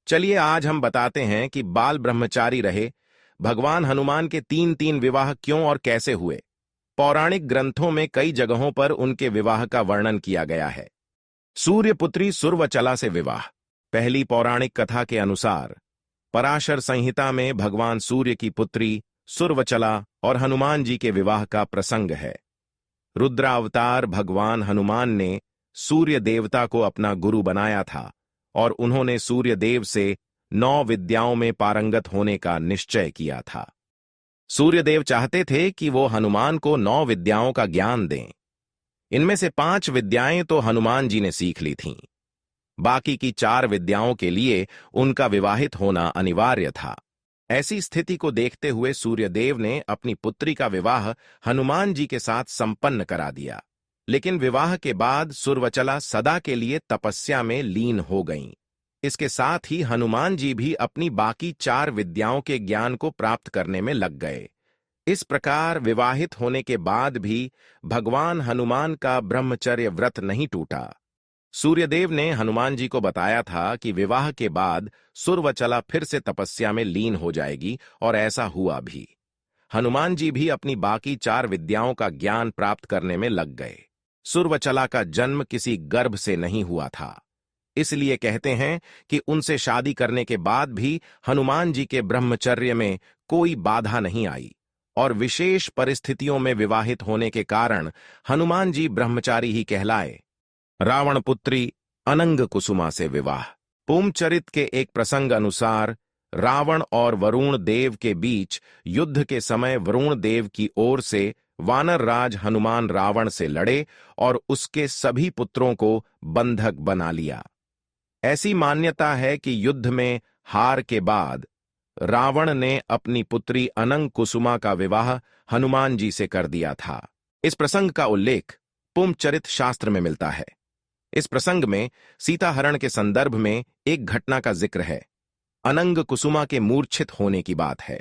चलिए आज हम बताते हैं कि बाल ब्रह्मचारी रहे भगवान हनुमान के तीन तीन विवाह क्यों और कैसे हुए। पौराणिक ग्रंथों में कई जगहों पर उनके विवाह का वर्णन किया गया है। सूर्यपुत्री सुरवचला से विवाह। पहली पौराणिक कथा के अनुसार पराशर संहिता में भगवान सूर्य की पुत्री सुरवचला और हनुमान जी के विवाह का प्रसंग है। रुद्रावतार भगवान हनुमान ने सूर्य देवता को अपना गुरु बनाया था और उन्होंने सूर्य देव से 9 विद्याओं में पारंगत होने का निश्चय किया था। सूर्यदेव चाहते थे कि वो हनुमान को 9 विद्याओं का ज्ञान दें। इनमें से 5 विद्याएं तो हनुमान जी ने सीख ली थीं। बाकी की 4 विद्याओं के लिए उनका विवाहित होना अनिवार्य था। ऐसी स्थिति को देखते हुए सूर्यदेव ने अपनी पुत्री का विवाह हनुमान जी के साथ संपन्न करा दिया। लेकिन विवाह के बाद सुरवचला सदा के लिए तपस्या में लीन हो गईं। इसके साथ ही हनुमान जी भी अपनी बाकी 4 विद्याओं के ज्ञान को प्राप्त करने में लग गए। इस प्रकार विवाहित होने के बाद भी भगवान हनुमान का ब्रह्मचर्य व्रत नहीं टूटा। सूर्यदेव ने हनुमान जी को बताया था कि विवाह के बाद सुरवचला फिर से तपस्या में लीन हो जाएगी, और ऐसा हुआ भी। हनुमान जी भी अपनी बाकी 4 विद्याओं का ज्ञान प्राप्त करने में लग गए। सुरवचला का जन्म किसी गर्भ से नहीं हुआ था, इसलिए कहते हैं कि उनसे शादी करने के बाद भी हनुमान जी के ब्रह्मचर्य में कोई बाधा नहीं आई, और विशेष परिस्थितियों में विवाहित होने के कारण हनुमान जी ब्रह्मचारी ही कहलाए। रावण पुत्री अनंग कुसुमा से विवाह। पूर्वचरित के एक प्रसंग अनुसार रावण और वरुण देव के बीच युद्ध के समय वरुण देव की ओर से वानर राज हनुमान रावण से लड़े और उसके सभी पुत्रों को बंधक बना लिया। ऐसी मान्यता है कि युद्ध में हार के बाद रावण ने अपनी पुत्री अनंग कुसुमा का विवाह हनुमान जी से कर दिया था। इस प्रसंग का उल्लेख पूर्वचरित शास्त्र में मिलता है। इस प्रसंग में सीता हरण के संदर्भ में एक घटना का जिक्र है। अनंग कुसुमा के मूर्छित होने की बात है।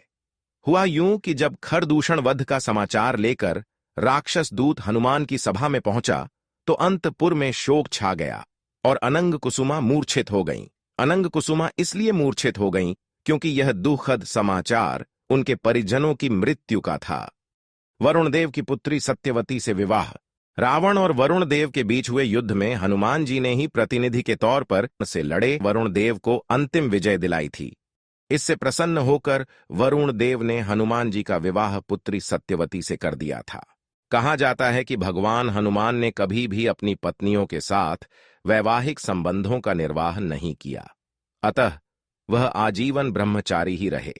हुआ यूं कि जब खरदूषण वध का समाचार लेकर राक्षस दूत हनुमान की सभा में पहुंचा तो अंतपुर में शोक छा गया और अनंग कुसुमा मूर्छित हो गईं। अनंग कुसुमा इसलिए मूर्छित हो गईं क्योंकि यह दुखद समाचार उनके परिजनों की मृत्यु का था। वरुण देव की पुत्री सत्यवती से विवाह। रावण और वरुण देव के बीच हुए युद्ध में हनुमान जी ने ही प्रतिनिधि के तौर पर से लड़े वरुण देव को अंतिम विजय दिलाई थी। इससे प्रसन्न होकर वरुण देव ने हनुमान जी का विवाह पुत्री सत्यवती से कर दिया था। कहा जाता है कि भगवान हनुमान ने कभी भी अपनी पत्नियों के साथ वैवाहिक संबंधों का निर्वाह नहीं किया, अतः वह आजीवन ब्रह्मचारी ही रहे।